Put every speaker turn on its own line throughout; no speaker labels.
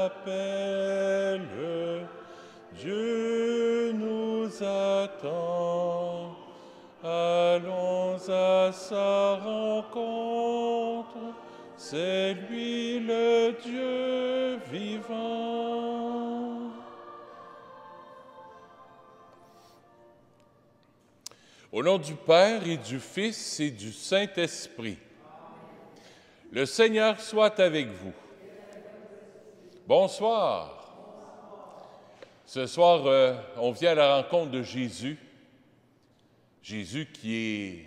appelle, Dieu nous attend. Allons à sa rencontre, c'est lui le Dieu vivant. Au nom du Père et du Fils et du Saint-Esprit, le Seigneur soit avec vous. Bonsoir. Ce soir, on vient à la rencontre de Jésus. Jésus qui est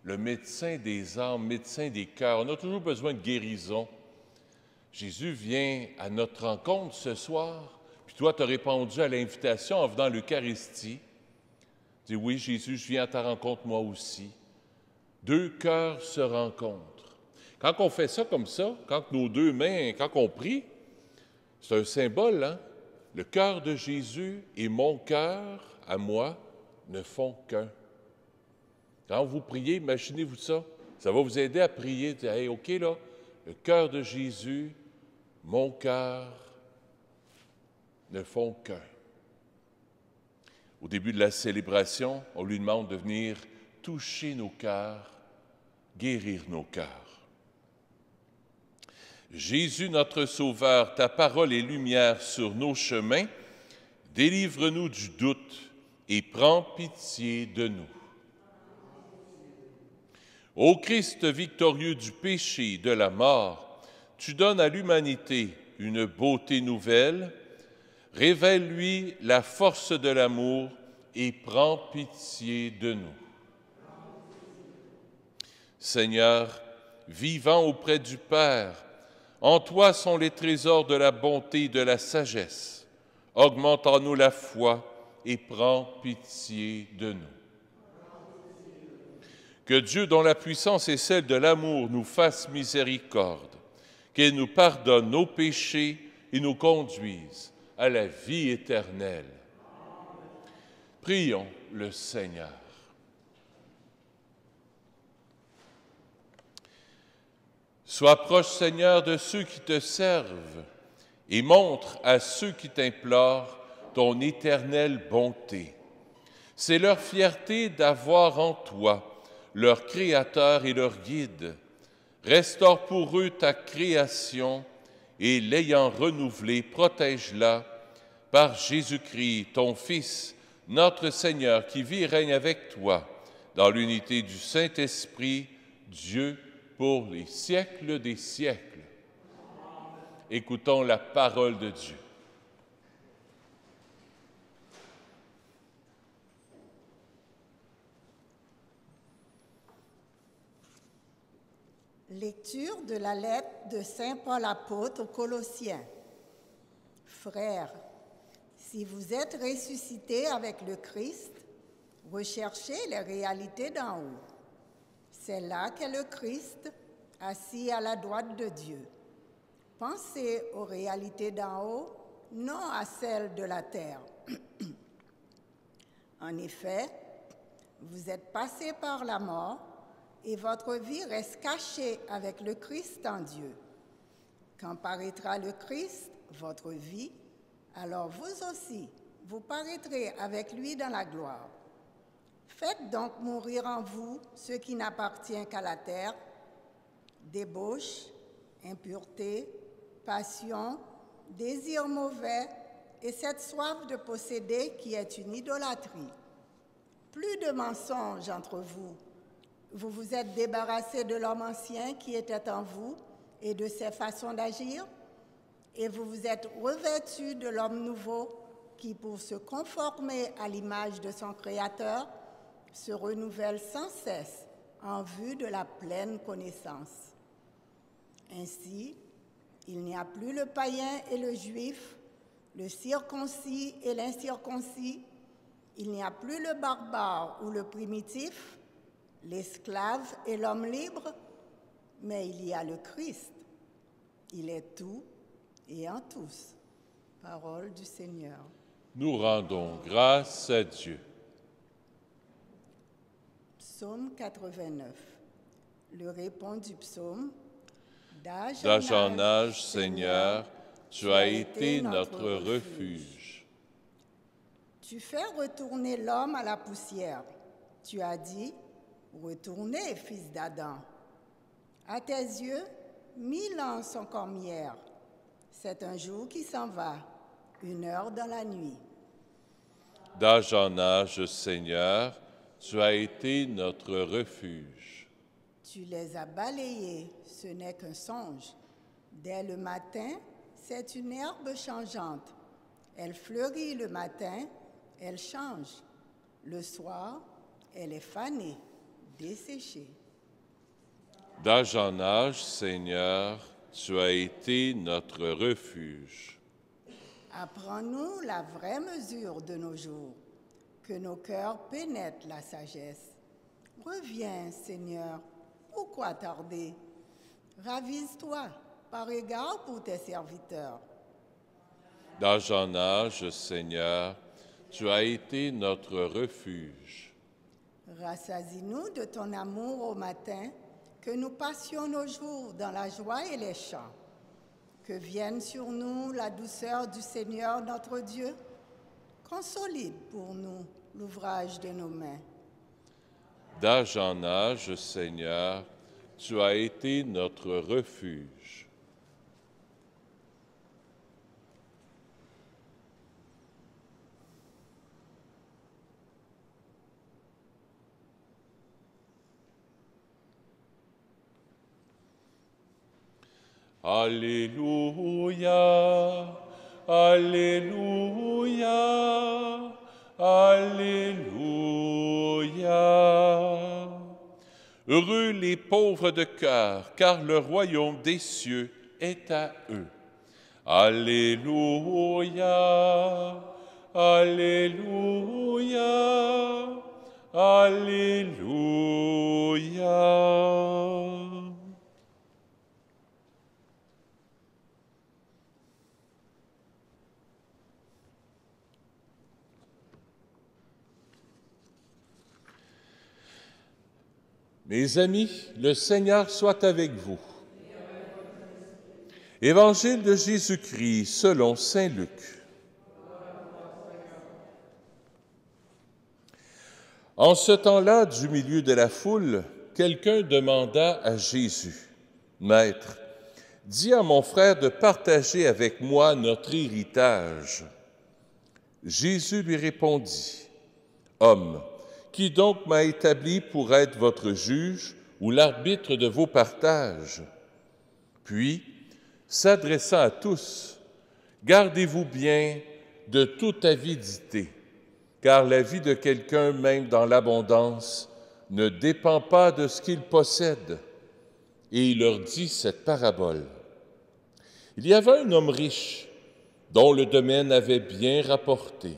le médecin des âmes, médecin des cœurs. On a toujours besoin de guérison. Jésus vient à notre rencontre ce soir, puis toi, tu as répondu à l'invitation en venant à l'Eucharistie. Tu dis, oui, Jésus, je viens à ta rencontre moi aussi. Deux cœurs se rencontrent. Quand on fait ça comme ça, quand nos deux mains, quand on prie, c'est un symbole, hein? Le cœur de Jésus et mon cœur, à moi, ne font qu'un. Quand vous priez, imaginez-vous ça. Ça va vous aider à prier. Dire, hey, OK, là, le cœur de Jésus, mon cœur, ne font qu'un. Au début de la célébration, on lui demande de venir toucher nos cœurs, guérir nos cœurs. Jésus, notre Sauveur, ta parole est lumière sur nos chemins. Délivre-nous du doute et prends pitié de nous. Ô Christ victorieux du péché et de la mort, tu donnes à l'humanité une beauté nouvelle. Révèle-lui la force de l'amour et prends pitié de nous. Seigneur, vivant auprès du Père, en toi sont les trésors de la bonté et de la sagesse. Augmente en nous la foi et prends pitié de nous. Que Dieu, dont la puissance est celle de l'amour, nous fasse miséricorde, qu'il nous pardonne nos péchés et nous conduise à la vie éternelle. Prions le Seigneur. Sois proche, Seigneur, de ceux qui te servent et montre à ceux qui t'implorent ton éternelle bonté. C'est leur fierté d'avoir en toi leur Créateur et leur Guide. Restaure pour eux ta création et l'ayant renouvelée, protège-la par Jésus-Christ, ton Fils, notre Seigneur, qui vit et règne avec toi dans l'unité du Saint-Esprit, Dieu, pour les siècles des siècles. Écoutons la parole de Dieu.
Lecture de la lettre de Saint Paul apôtre aux Colossiens. Frères, si vous êtes ressuscités avec le Christ, recherchez les réalités d'en haut. C'est là qu'est le Christ, assis à la droite de Dieu. Pensez aux réalités d'en haut, non à celles de la terre. En effet, vous êtes passés par la mort, et votre vie reste cachée avec le Christ en Dieu. Quand paraîtra le Christ, votre vie, alors vous aussi, vous paraîtrez avec lui dans la gloire. Faites donc mourir en vous ce qui n'appartient qu'à la terre, débauche, impureté, passion, désir mauvais et cette soif de posséder qui est une idolâtrie. Plus de mensonges entre vous. Vous vous êtes débarrassés de l'homme ancien qui était en vous et de ses façons d'agir, et vous vous êtes revêtus de l'homme nouveau qui, pour se conformer à l'image de son Créateur, se renouvelle sans cesse en vue de la pleine connaissance. Ainsi, il n'y a plus le païen et le juif, le circoncis et l'incirconcis, il n'y a plus le barbare ou le primitif, l'esclave et l'homme libre, mais il y a le Christ. Il est tout et en tous. Parole du Seigneur.
Nous rendons grâce à Dieu.
Psaume 89. Le répond du psaume.
D'âge en âge, Seigneur, tu as été notre refuge.
Tu fais retourner l'homme à la poussière. Tu as dit, retournez, fils d'Adam. À tes yeux, 1000 ans sont comme hier. C'est un jour qui s'en va, 1 heure dans la nuit.
D'âge en âge, Seigneur, tu as été notre refuge.
Tu les as balayés, ce n'est qu'un songe. Dès le matin, c'est une herbe changeante. Elle fleurit le matin, elle change. Le soir, elle est fanée, desséchée.
D'âge en âge, Seigneur, tu as été notre refuge.
Apprends-nous la vraie mesure de nos jours, que nos cœurs pénètrent la sagesse. Reviens, Seigneur, pourquoi tarder? Ravise-toi par égard pour tes serviteurs.
D'âge en âge, Seigneur, tu as été notre refuge.
Rassasie-nous de ton amour au matin, que nous passions nos jours dans la joie et les chants. Que vienne sur nous la douceur du Seigneur notre Dieu. Consolide pour nous l'ouvrage de nos mains.
D'âge en âge, Seigneur, tu as été notre refuge. Alléluia, Alléluia, Alléluia. Heureux les pauvres de cœur, car le royaume des cieux est à eux. Alléluia, Alléluia, Alléluia. Mes amis, le Seigneur soit avec vous. Évangile de Jésus-Christ selon saint Luc. En ce temps-là, du milieu de la foule, quelqu'un demanda à Jésus, « Maître, dis à mon frère de partager avec moi notre héritage. » Jésus lui répondit, « Homme, qui donc m'a établi pour être votre juge ou l'arbitre de vos partages? » Puis, s'adressant à tous, « Gardez-vous bien de toute avidité, car la vie de quelqu'un, même dans l'abondance, ne dépend pas de ce qu'il possède. » Et il leur dit cette parabole. Il y avait un homme riche, dont le domaine avait bien rapporté.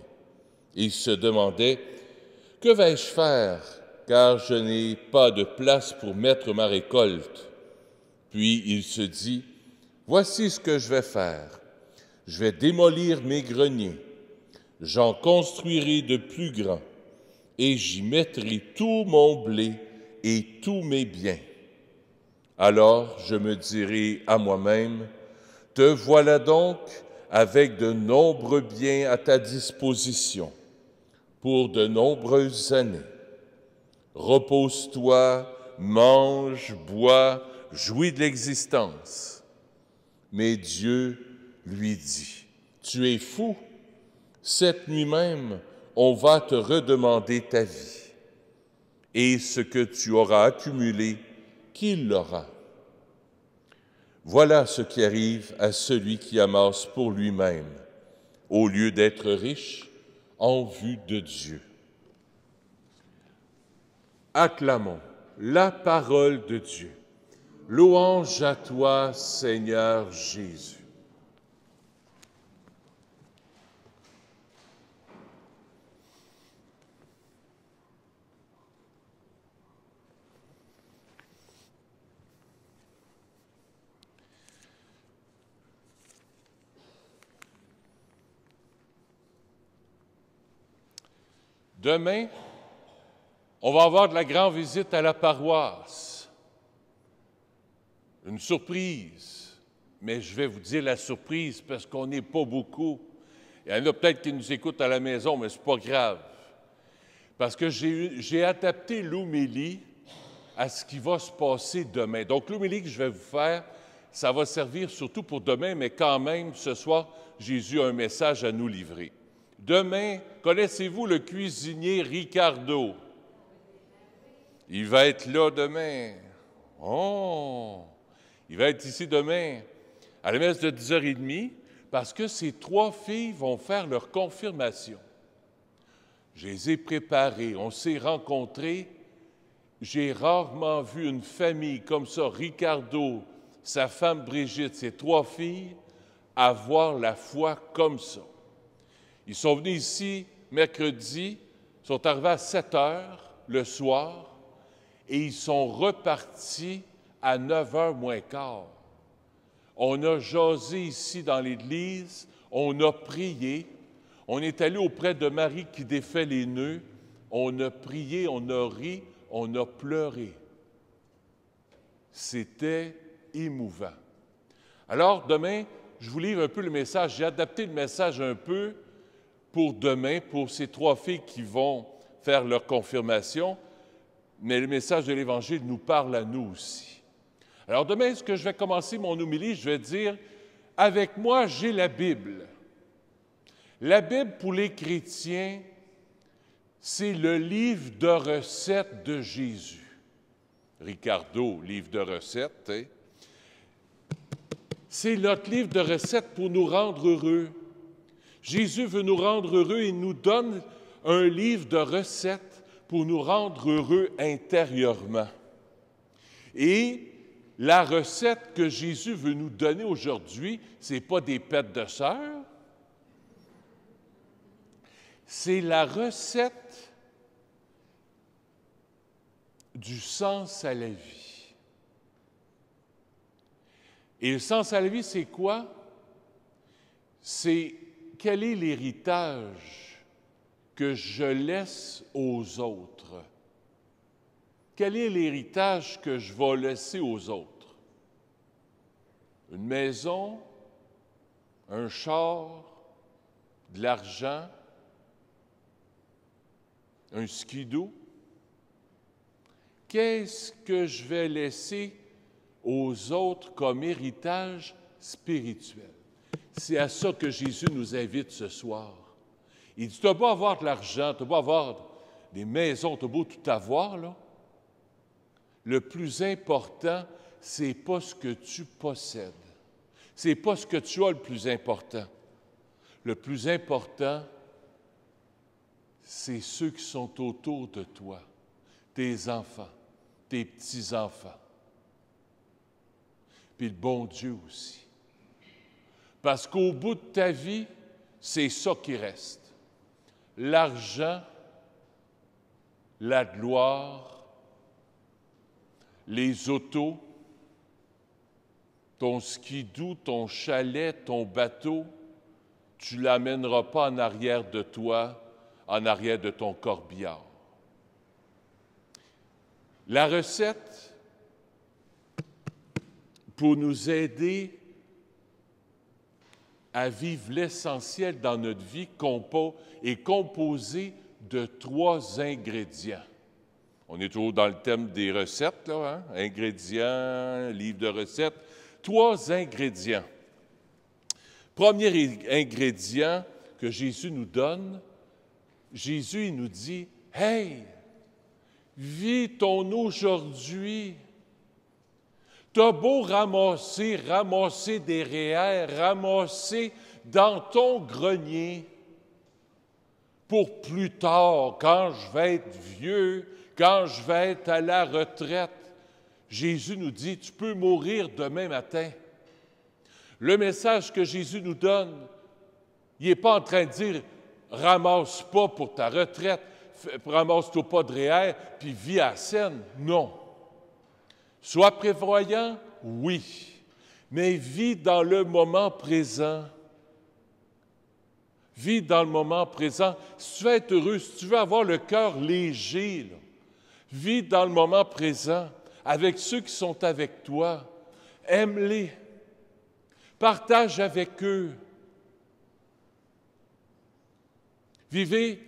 Et il se demandait, « Que vais-je faire, car je n'ai pas de place pour mettre ma récolte? » Puis il se dit, « Voici ce que je vais faire. Je vais démolir mes greniers, j'en construirai de plus grands, et j'y mettrai tout mon blé et tous mes biens. Alors je me dirai à moi-même, « Te voilà donc avec de nombreux biens à ta disposition pour de nombreuses années. Repose-toi, mange, bois, jouis de l'existence. » Mais Dieu lui dit, « Tu es fou, cette nuit même, on va te redemander ta vie. Et ce que tu auras accumulé, qui l'aura? Voilà ce qui arrive à celui qui amasse pour lui-même, au lieu d'être riche en vue de Dieu. » Acclamons la parole de Dieu. Louange à toi, Seigneur Jésus. Demain, on va avoir de la grande visite à la paroisse. Une surprise. mais je vais vous dire la surprise parce qu'on n'est pas beaucoup. Il y en a peut-être qui nous écoutent à la maison, mais ce n'est pas grave. Parce que j'ai adapté l'homélie à ce qui va se passer demain. Donc, l'homélie que je vais vous faire, ça va servir surtout pour demain, mais quand même, ce soir, Jésus a un message à nous livrer. Demain, connaissez-vous le cuisinier Ricardo? Il va être là demain. Oh! Il va être ici demain à la messe de 10h30 parce que ces 3 filles vont faire leur confirmation. Je les ai préparées, on s'est rencontrés. J'ai rarement vu une famille comme ça, Ricardo, sa femme Brigitte, ses 3 filles, avoir la foi comme ça. Ils sont venus ici mercredi, sont arrivés à 7h le soir et ils sont repartis à 9h moins quart. On a jasé ici dans l'église, on a prié, on est allé auprès de Marie qui défait les nœuds, on a prié, on a ri, on a pleuré. C'était émouvant. Alors, demain, je vous livre un peu le message. J'ai adapté le message un peu pour demain, pour ces 3 filles qui vont faire leur confirmation, mais le message de l'Évangile nous parle à nous aussi. Alors demain, est-ce que je vais commencer mon homélie? Je vais dire, avec moi, j'ai la Bible. La Bible, pour les chrétiens, c'est le livre de recettes de Jésus. Ricardo, livre de recettes, hein? C'est notre livre de recettes pour nous rendre heureux. Jésus veut nous rendre heureux et nous donne un livre de recettes pour nous rendre heureux intérieurement. Et la recette que Jésus veut nous donner aujourd'hui, ce n'est pas des pêtes de sœur, c'est la recette du sens à la vie. Et le sens à la vie, c'est quoi? C'est quel est l'héritage que je laisse aux autres? Quel est l'héritage que je vais laisser aux autres? Une maison, un char, de l'argent, un skidoo? Qu'est-ce que je vais laisser aux autres comme héritage spirituel? C'est à ça que Jésus nous invite ce soir. Il dit, tu n'as pas avoir de l'argent, tu n'as pas avoir des maisons, tu as beau tout avoir, là. Le plus important, c'est pas ce que tu possèdes. C'est pas ce que tu as le plus important. Le plus important, c'est ceux qui sont autour de toi, tes enfants, tes petits-enfants. Puis le bon Dieu aussi. Parce qu'au bout de ta vie, c'est ça qui reste. L'argent, la gloire, les autos, ton skidoo, ton chalet, ton bateau, tu ne l'amèneras pas en arrière de toi, en arrière de ton corbillard. La recette, pour nous aider à vivre l'essentiel dans notre vie, est composée de 3 ingrédients. On est toujours dans le thème des recettes, là, hein? Ingrédients, livre de recettes. 3 ingrédients. Premier ingrédient que Jésus nous donne, Jésus il nous dit, « Hey, vis ton aujourd'hui. T'as beau ramasser des REER, ramasser dans ton grenier pour plus tard, quand je vais être vieux, quand je vais être à la retraite. » Jésus nous dit, tu peux mourir demain matin. Le message que Jésus nous donne, il n'est pas en train de dire, ramasse pas pour ta retraite, ramasse-toi pas de REER, puis vis à la scène. Non. Sois prévoyant, oui, mais vis dans le moment présent. Vis dans le moment présent. Si tu veux être heureux, si tu veux avoir le cœur léger, là, vis dans le moment présent avec ceux qui sont avec toi. Aime-les. Partage avec eux. Vivez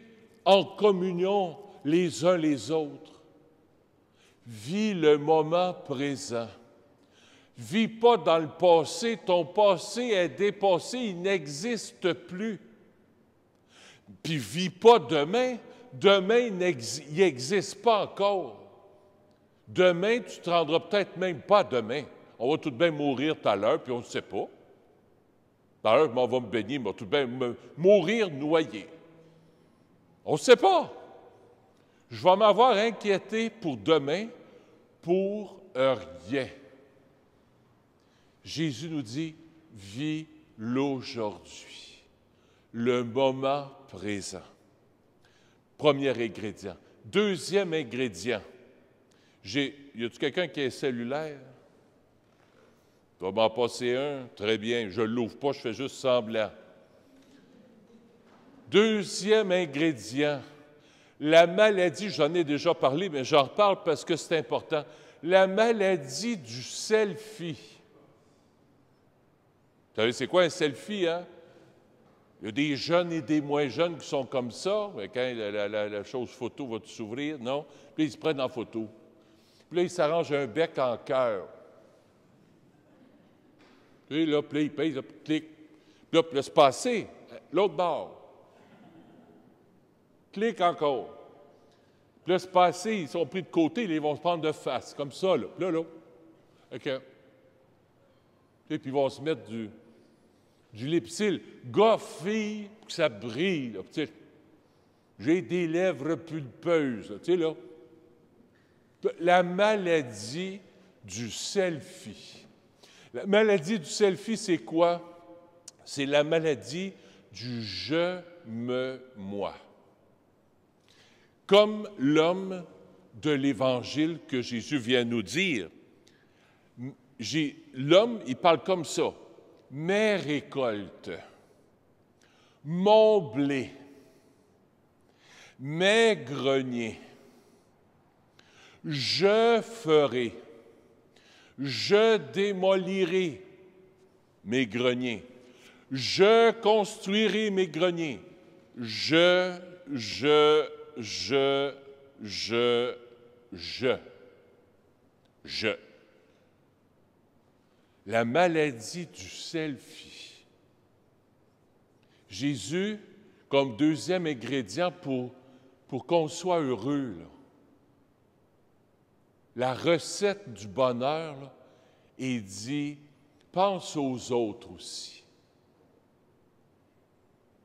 en communion les uns les autres. Vis le moment présent. Vis pas dans le passé. Ton passé est dépassé, il n'existe plus. Puis vis pas demain. Demain, il n'existe pas encore. Demain, tu ne te rendras peut-être même pas demain. On va tout de même mourir tout à l'heure, puis on ne sait pas. Tout à l'heure, on va me baigner, mais tout de même mourir noyé. On ne sait pas. Je vais m'avoir inquiété pour demain, pour rien. Jésus nous dit, vis l'aujourd'hui, le moment présent. Premier ingrédient. Deuxième ingrédient. Y a-t-il quelqu'un qui est cellulaire? Tu vas m'en passer un? Très bien. Je ne l'ouvre pas, je fais juste semblant. Deuxième ingrédient. La maladie, j'en ai déjà parlé, mais j'en reparle parce que c'est important. La maladie du selfie. Vous savez, c'est quoi un selfie, hein? Il y a des jeunes et des moins jeunes qui sont comme ça. Mais quand la chose photo va s'ouvrir, non? Puis ils se prennent en photo. Puis là, ils s'arrangent un bec en cœur. Puis là, ils payent, là, clic. Puis là, se passer, l'autre bord. Clic encore. Puis là, se passer, ils sont pris de côté, là, ils vont se prendre de face, comme ça, là. Puis là. OK. Puis ils vont se mettre du lipsil. Gars, fille, que ça brille, là. J'ai des lèvres pulpeuses, tu sais, là. La maladie du selfie. La maladie du selfie, c'est quoi? C'est la maladie du « je, me, moi ». Comme l'homme de l'Évangile que Jésus vient nous dire, l'homme, il parle comme ça. Mes récoltes, mon blé, mes greniers, je ferai, je démolirai mes greniers, je construirai mes greniers, je. La maladie du selfie. Jésus, comme deuxième ingrédient pour qu'on soit heureux, là, la recette du bonheur, là, il dit, pense aux autres aussi.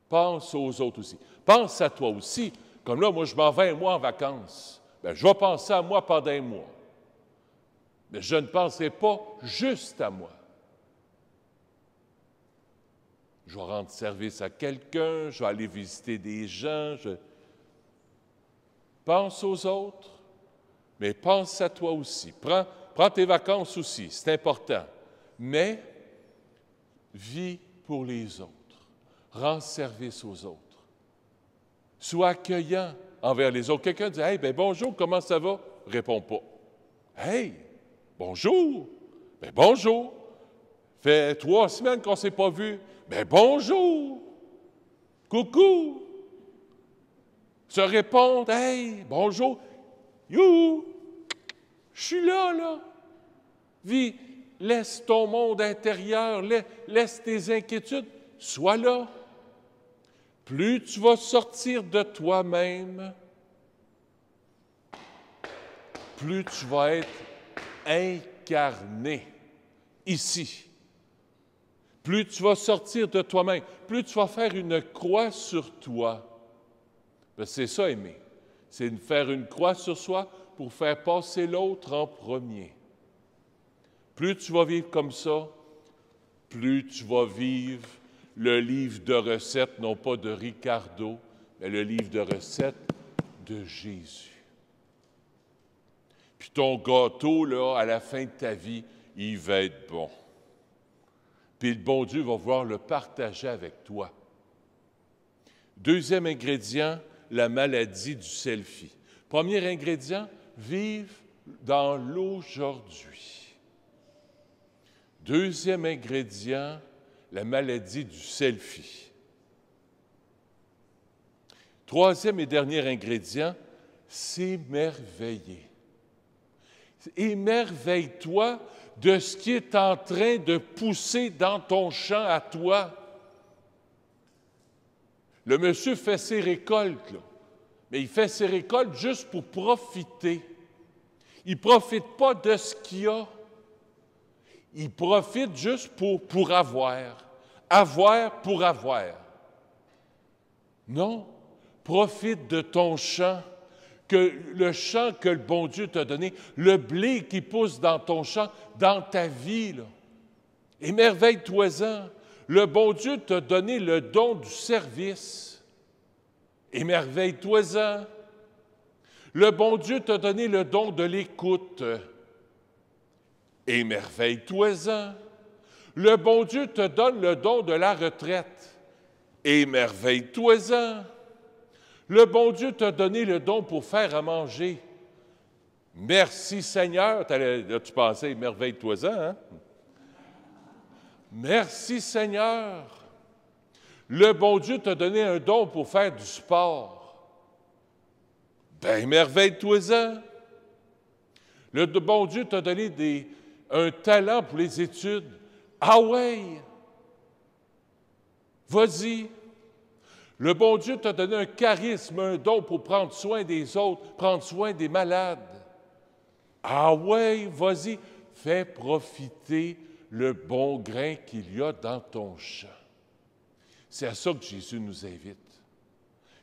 Pense aux autres aussi. Pense à toi aussi. Comme là, moi, je m'en vais un mois en vacances. Bien, je vais penser à moi pendant un mois. Mais je ne penserai pas juste à moi. Je vais rendre service à quelqu'un, je vais aller visiter des gens. Pense aux autres, mais pense à toi aussi. Prends tes vacances aussi, c'est important. Mais vis pour les autres. Rends service aux autres. Sois accueillant envers les autres. Quelqu'un dit « Hey, ben bonjour, comment ça va? » Réponds pas. « Hey, bonjour! » Ben bonjour! Fait 3 semaines qu'on ne s'est pas vu. Ben bonjour! Coucou! Se répondre, hey, bonjour! You! Je suis là! Vis, laisse ton monde intérieur, laisse tes inquiétudes, sois là. Plus tu vas sortir de toi-même, plus tu vas être incarné ici. Plus tu vas sortir de toi-même, plus tu vas faire une croix sur toi. Ben, c'est ça, aimer. C'est de faire une croix sur soi pour faire passer l'autre en premier. Plus tu vas vivre comme ça, plus tu vas vivre le livre de recettes, non pas de Ricardo, mais le livre de recettes de Jésus. Puis ton gâteau, là, à la fin de ta vie, il va être bon. Puis le bon Dieu va vouloir le partager avec toi. Deuxième ingrédient, la maladie du selfie. Premier ingrédient, vivre dans l'aujourd'hui. Deuxième ingrédient, la maladie du selfie. Troisième et dernier ingrédient, s'émerveiller. Émerveille-toi de ce qui est en train de pousser dans ton champ à toi. Le monsieur fait ses récoltes, là, mais il fait ses récoltes juste pour profiter. Il ne profite pas de ce qu'il a. Il profite juste pour avoir. Avoir pour avoir. Non, profite de ton champ, le champ que le bon Dieu t'a donné, le blé qui pousse dans ton champ, dans ta vie. Là. Émerveille-toi-en. Le bon Dieu t'a donné le don du service. Émerveille-toi-en. Le bon Dieu t'a donné le don de l'écoute. Émerveille-toi-en. Le bon Dieu te donne le don de la retraite. Émerveille-toi-en. Le bon Dieu t'a donné le don pour faire à manger. Merci Seigneur. Tu pensais, émerveille-toi-en, hein? Merci Seigneur. Le bon Dieu t'a donné un don pour faire du sport. Ben, émerveille-toi-en. Le bon Dieu t'a donné un talent pour les études. Ah ouais! Vas-y. Le bon Dieu t'a donné un charisme, un don pour prendre soin des autres, prendre soin des malades. Ah ouais, vas-y. Fais profiter le bon grain qu'il y a dans ton champ. C'est à ça que Jésus nous invite.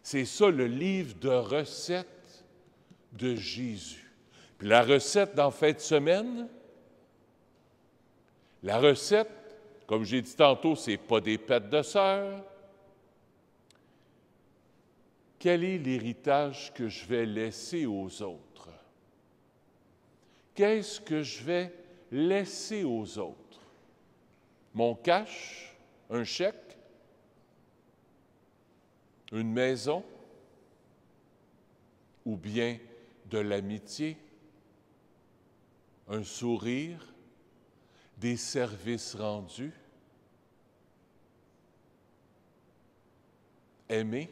C'est ça le livre de recettes de Jésus. Puis la recette d'en fin de semaine, la recette, comme j'ai dit tantôt, c'est pas des pêtes de sœur. Quel est l'héritage que je vais laisser aux autres? Qu'est-ce que je vais laisser aux autres? Mon cash, un chèque, une maison, ou bien de l'amitié, un sourire, des services rendus, aimer.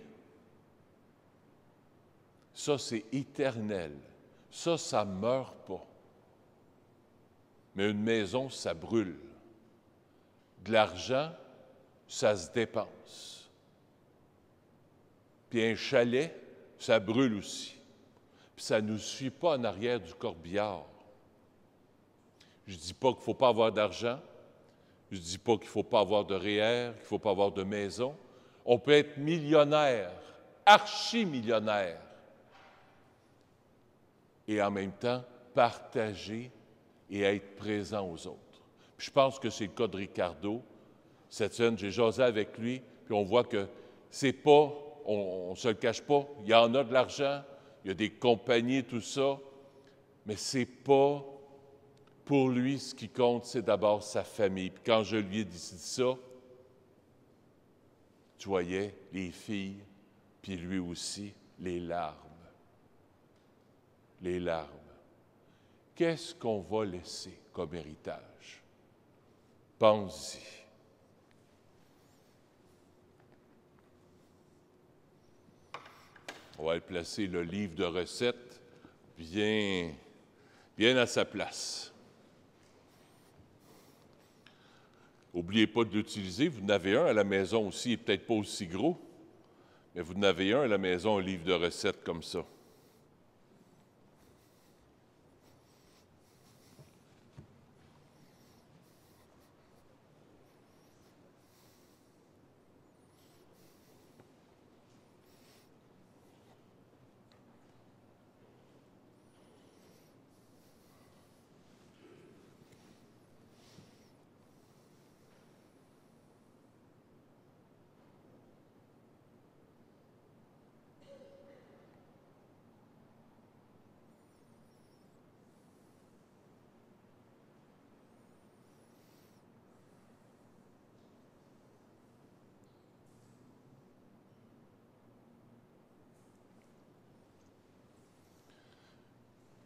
Ça, c'est éternel. Ça ne meurt pas. Mais une maison, ça brûle. De l'argent, ça se dépense. Puis un chalet, ça brûle aussi. Puis ça ne nous suit pas en arrière du corbillard. Je ne dis pas qu'il ne faut pas avoir d'argent. Je ne dis pas qu'il ne faut pas avoir de REER, qu'il ne faut pas avoir de maison. On peut être millionnaire, archi-millionnaire, et en même temps partager et être présent aux autres. Puis je pense que c'est le cas de Ricardo. Cette semaine, j'ai jasé avec lui, puis on voit que c'est pas, on ne se le cache pas, il y en a de l'argent, il y a des compagnies, tout ça, mais c'est pas, pour lui, ce qui compte, c'est d'abord sa famille. Puis quand je lui ai dit ça, tu voyais les filles, puis lui aussi, les larmes. Les larmes. Qu'est-ce qu'on va laisser comme héritage? Pense-y. On va placer le livre de recettes bien à sa place. N'oubliez pas de l'utiliser. Vous en avez un à la maison aussi, il n'est peut-être pas aussi gros, mais vous en avez un à la maison, un livre de recettes comme ça.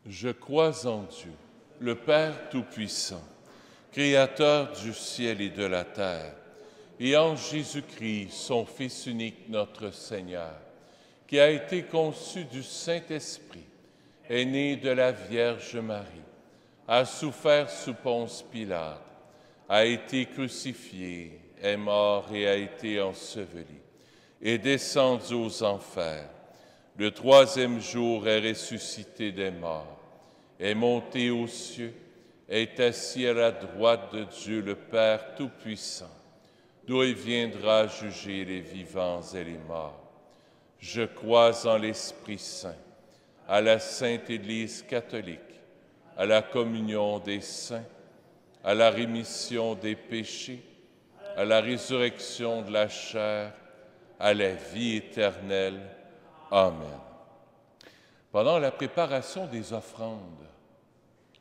Je crois en Dieu, le Père Tout-Puissant, Créateur du ciel et de la terre, et en Jésus-Christ, son Fils unique, notre Seigneur, qui a été conçu du Saint-Esprit, est né de la Vierge Marie, a souffert sous Ponce Pilate, a été crucifié, est mort et a été enseveli, est descendu aux enfers. Le troisième jour est ressuscité des morts, est monté aux cieux, est assis à la droite de Dieu le Père Tout-Puissant, d'où il viendra juger les vivants et les morts. Je crois en l'Esprit Saint, à la Sainte Église catholique, à la communion des saints, à la rémission des péchés, à la résurrection de la chair, à la vie éternelle. Amen. Pendant la préparation des offrandes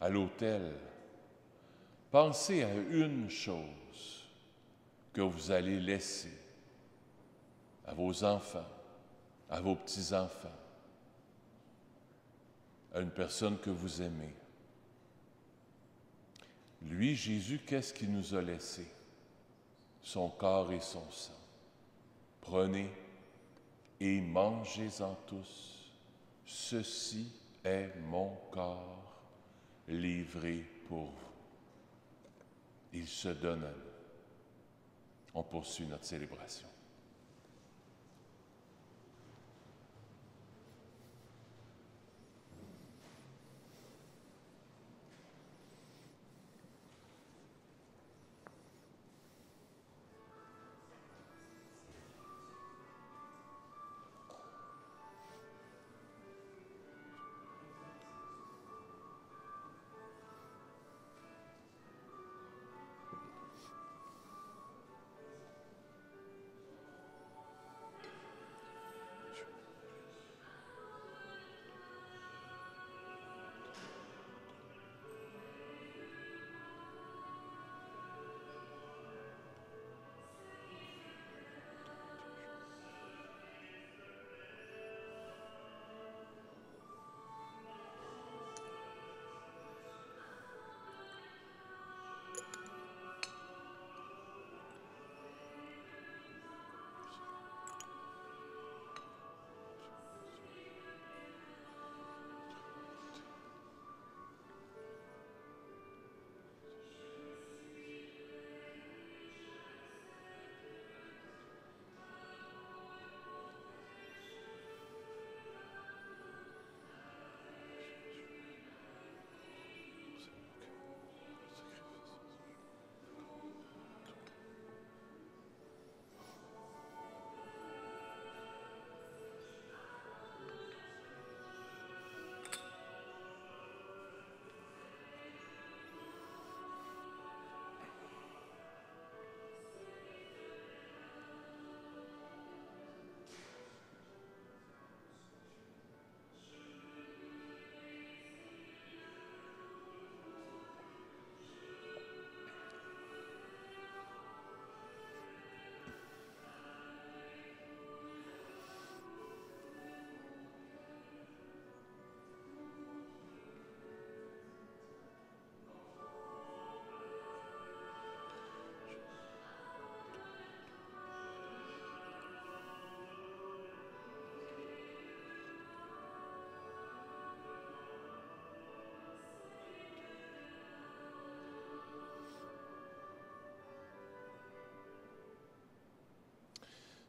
à l'autel, pensez à une chose que vous allez laisser à vos enfants, à vos petits-enfants, à une personne que vous aimez. Lui, Jésus, qu'est-ce qu'il nous a laissé? Son corps et son sang. Prenez et mangez-en tous. Ceci est mon corps livré pour vous. Il se donne à nous. On poursuit notre célébration.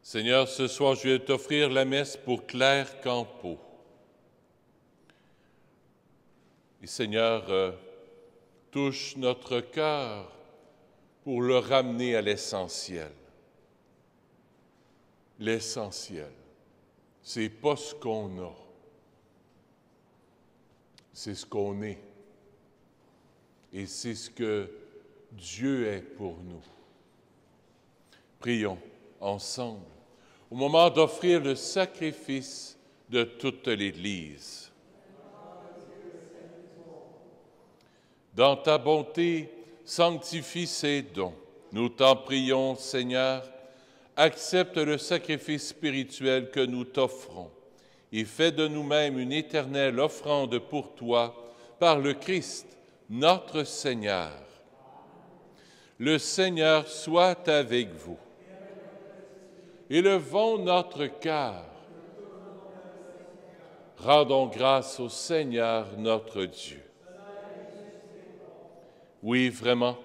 Seigneur, ce soir, je vais t'offrir la messe pour Claire Campeau. Et Seigneur, touche notre cœur pour le ramener à l'essentiel. L'essentiel, c'est pas ce qu'on a, c'est ce qu'on est. Et c'est ce que Dieu est pour nous. Prions ensemble au moment d'offrir le sacrifice de toute l'Église. Dans ta bonté, sanctifie ces dons. Nous t'en prions, Seigneur, accepte le sacrifice spirituel que nous t'offrons et fais de nous-mêmes une éternelle offrande pour toi par le Christ, notre Seigneur. Le Seigneur soit avec vous. Élevons notre cœur. Rendons grâce au Seigneur notre Dieu. Oui, vraiment,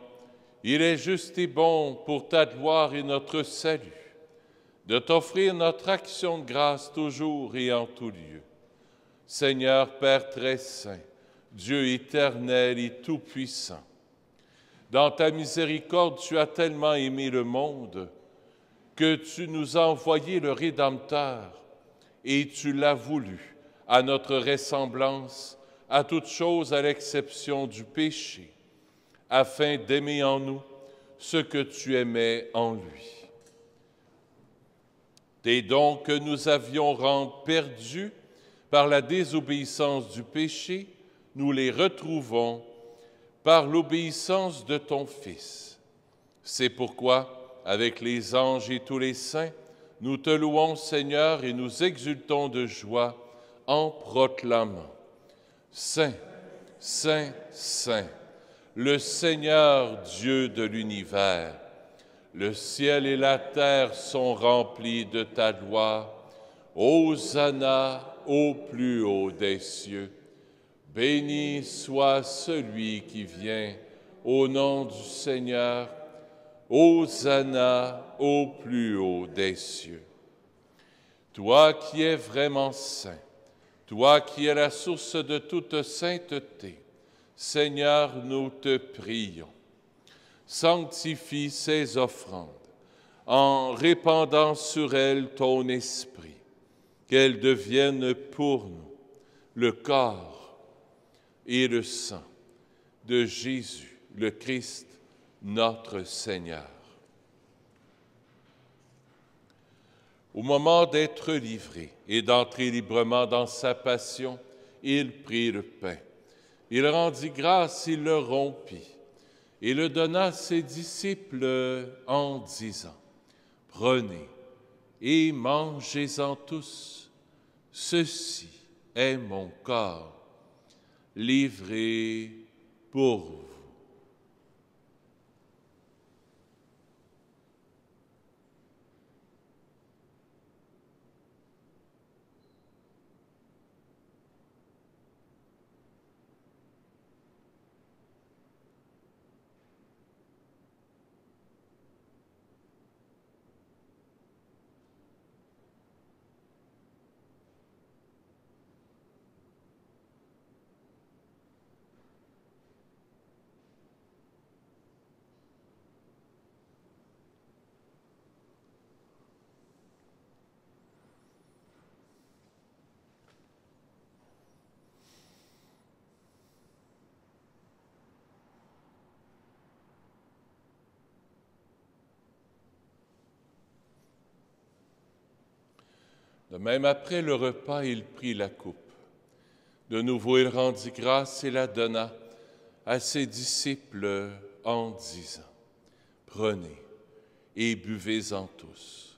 il est juste et bon pour ta gloire et notre salut de t'offrir notre action de grâce toujours et en tout lieu. Seigneur Père très saint, Dieu éternel et tout-puissant, dans ta miséricorde, tu as tellement aimé le monde que tu nous as envoyé le Rédempteur et tu l'as voulu à notre ressemblance, à toute chose à l'exception du péché, afin d'aimer en nous ce que tu aimais en lui. Des dons que nous avions rendus perdus par la désobéissance du péché, nous les retrouvons par l'obéissance de ton Fils. C'est pourquoi, avec les anges et tous les saints, nous te louons, Seigneur, et nous exultons de joie en proclamant: Saint, Saint, Saint, le Seigneur Dieu de l'univers, le ciel et la terre sont remplis de ta gloire. Hosanna au plus haut des cieux. Béni soit celui qui vient au nom du Seigneur. Hosanna au plus haut des cieux. Toi qui es vraiment saint, toi qui es la source de toute sainteté, Seigneur, nous te prions. Sanctifie ces offrandes en répandant sur elles ton esprit, qu'elles deviennent pour nous le corps et le sang de Jésus, le Christ, notre Seigneur. Au moment d'être livré et d'entrer librement dans sa passion, il prit le pain. Il rendit grâce, il le rompit et le donna à ses disciples en disant: Prenez et mangez-en tous, ceci est mon corps, livré pour vous. De même, après le repas, il prit la coupe. De nouveau, il rendit grâce et la donna à ses disciples en disant: Prenez et buvez-en tous,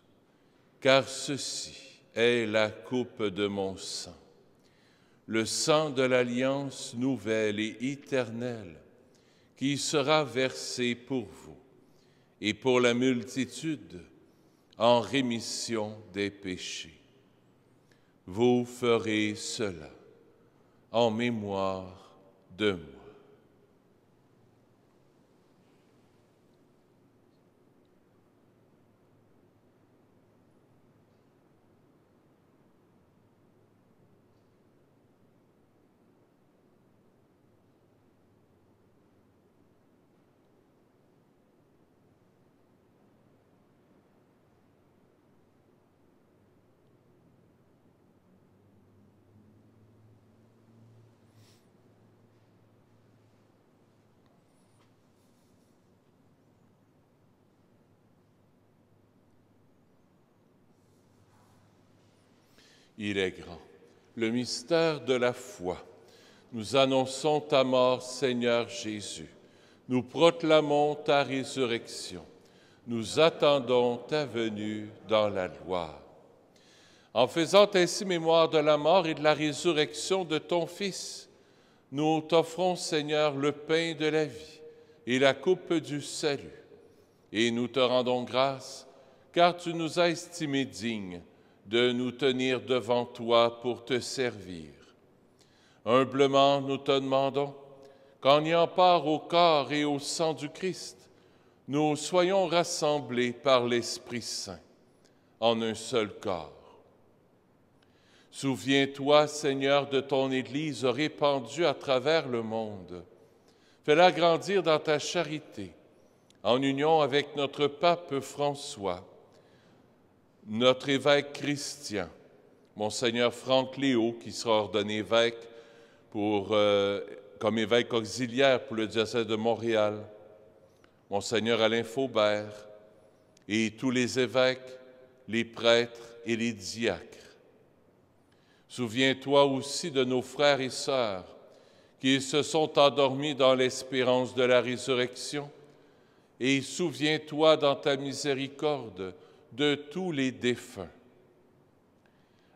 car ceci est la coupe de mon sang, le sang de l'alliance nouvelle et éternelle, qui sera versé pour vous et pour la multitude en rémission des péchés. Vous ferez cela en mémoire de moi. Il est grand, le mystère de la foi. Nous annonçons ta mort, Seigneur Jésus. Nous proclamons ta résurrection. Nous attendons ta venue dans la gloire. En faisant ainsi mémoire de la mort et de la résurrection de ton Fils, nous t'offrons, Seigneur, le pain de la vie et la coupe du salut. Et nous te rendons grâce, car tu nous as estimés dignes de nous tenir devant toi pour te servir. Humblement, nous te demandons qu'en ayant part au corps et au sang du Christ, nous soyons rassemblés par l'Esprit Saint en un seul corps. Souviens-toi, Seigneur, de ton Église répandue à travers le monde. Fais-la grandir dans ta charité, en union avec notre pape François, notre évêque Christian, Monseigneur Franck Léo, qui sera ordonné évêque comme évêque auxiliaire pour le diocèse de Montréal, Monseigneur Alain Faubert, et tous les évêques, les prêtres et les diacres. Souviens-toi aussi de nos frères et sœurs qui se sont endormis dans l'espérance de la résurrection, et souviens-toi dans ta miséricorde de tous les défunts.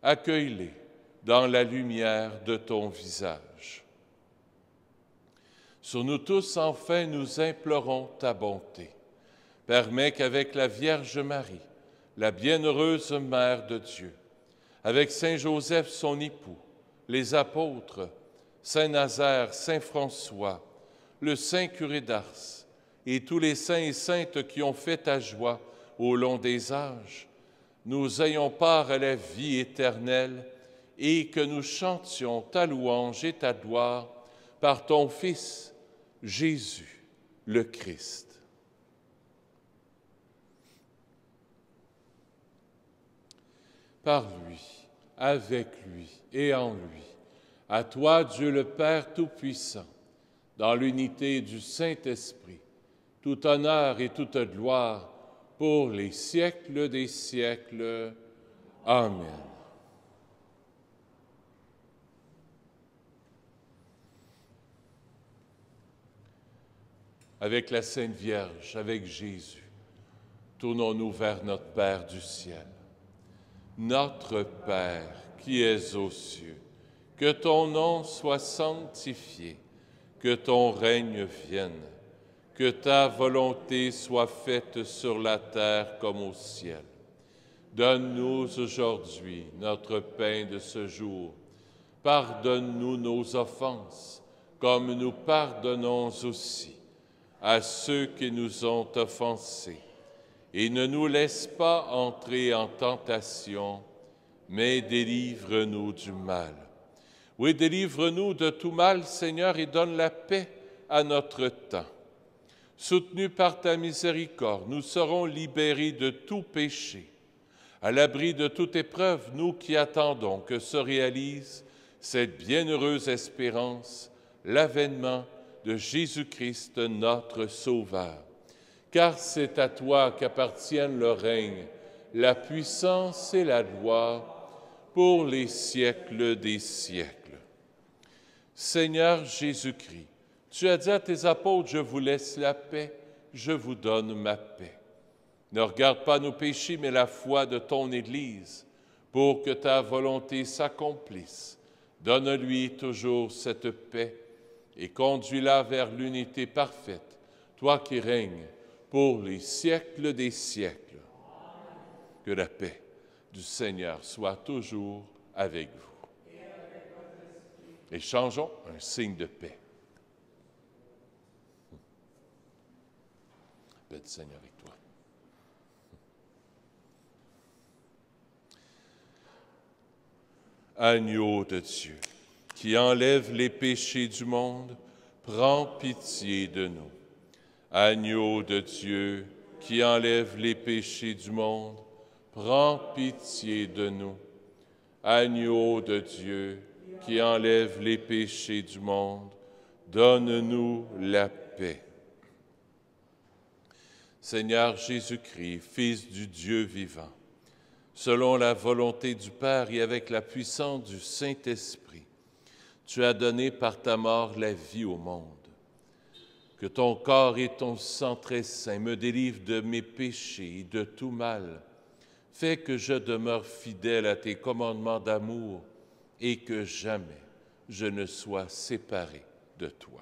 Accueille-les dans la lumière de ton visage. Sur nous tous, enfin, nous implorons ta bonté. Permets qu'avec la Vierge Marie, la bienheureuse Mère de Dieu, avec Saint Joseph, son époux, les apôtres, Saint Nazaire, Saint François, le Saint curé d'Ars et tous les saints et saintes qui ont fait ta joie au long des âges, nous ayons part à la vie éternelle et que nous chantions ta louange et ta gloire par ton Fils, Jésus, le Christ. Par lui, avec lui et en lui, à toi, Dieu le Père Tout-Puissant, dans l'unité du Saint-Esprit, tout honneur et toute gloire pour les siècles des siècles. Amen. Avec la Sainte Vierge, avec Jésus, tournons-nous vers notre Père du ciel. Notre Père qui es aux cieux, que ton nom soit sanctifié, que ton règne vienne, que ta volonté soit faite sur la terre comme au ciel. Donne-nous aujourd'hui notre pain de ce jour. Pardonne-nous nos offenses, comme nous pardonnons aussi à ceux qui nous ont offensés. Et ne nous laisse pas entrer en tentation, mais délivre-nous du mal. Oui, délivre-nous de tout mal, Seigneur, et donne la paix à notre temps. Soutenus par ta miséricorde, nous serons libérés de tout péché. À l'abri de toute épreuve, nous qui attendons que se réalise cette bienheureuse espérance, l'avènement de Jésus-Christ, notre Sauveur. Car c'est à toi qu'appartiennent le règne, la puissance et la gloire pour les siècles des siècles. Seigneur Jésus-Christ, tu as dit à tes apôtres, je vous laisse la paix, je vous donne ma paix. Ne regarde pas nos péchés, mais la foi de ton Église, pour que ta volonté s'accomplisse. Donne-lui toujours cette paix et conduis-la vers l'unité parfaite, toi qui règnes pour les siècles des siècles. Que la paix du Seigneur soit toujours avec vous. Échangeons un signe de paix. Paix du Seigneur avec toi. Agneau de Dieu, qui enlève les péchés du monde, prends pitié de nous. Agneau de Dieu, qui enlève les péchés du monde, prends pitié de nous. Agneau de Dieu, qui enlève les péchés du monde, donne-nous la paix. Seigneur Jésus-Christ, Fils du Dieu vivant, selon la volonté du Père et avec la puissance du Saint-Esprit, tu as donné par ta mort la vie au monde. Que ton corps et ton sang très saint me délivrent de mes péchés et de tout mal. Fais que je demeure fidèle à tes commandements d'amour et que jamais je ne sois séparé de toi.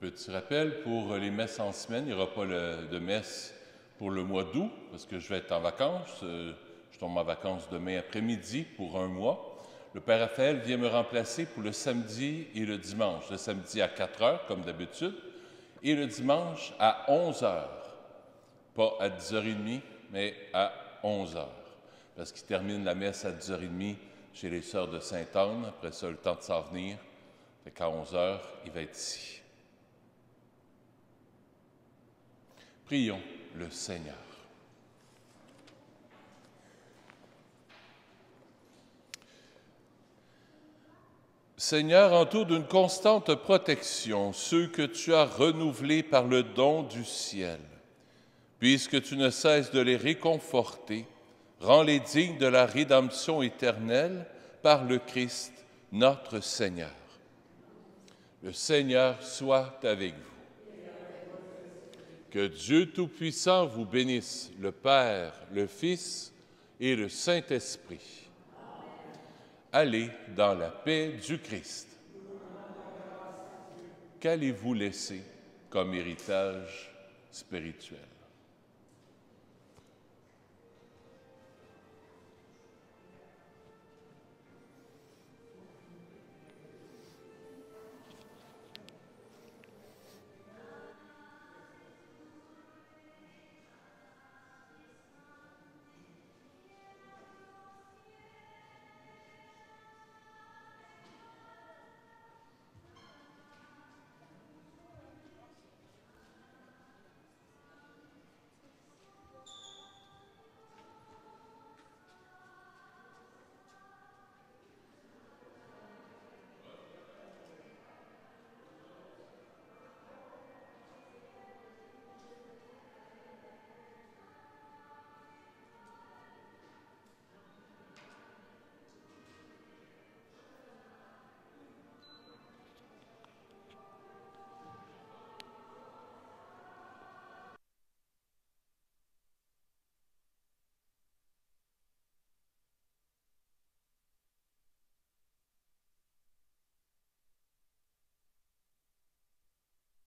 Petit rappel, pour les messes en semaine, il n'y aura pas de messe pour le mois d'août, parce que je vais être en vacances. Je tombe en vacances demain après-midi pour un mois. Le Père Raphaël vient me remplacer pour le samedi et le dimanche. Le samedi à 4 heures, comme d'habitude, et le dimanche à 11 heures. Pas à 10h30, mais à 11 heures. Parce qu'il termine la messe à 10h30 chez les Sœurs de Sainte-Anne. Après ça, le temps de s'en venir. Fait qu'à 11 heures, il va être ici. Prions le Seigneur. Seigneur, entoure d'une constante protection ceux que tu as renouvelés par le don du ciel. Puisque tu ne cesses de les réconforter, rends-les dignes de la rédemption éternelle par le Christ, notre Seigneur. Le Seigneur soit avec vous. Que Dieu Tout-Puissant vous bénisse, le Père, le Fils et le Saint-Esprit. Allez dans la paix du Christ. Qu'allez-vous laisser comme héritage spirituel?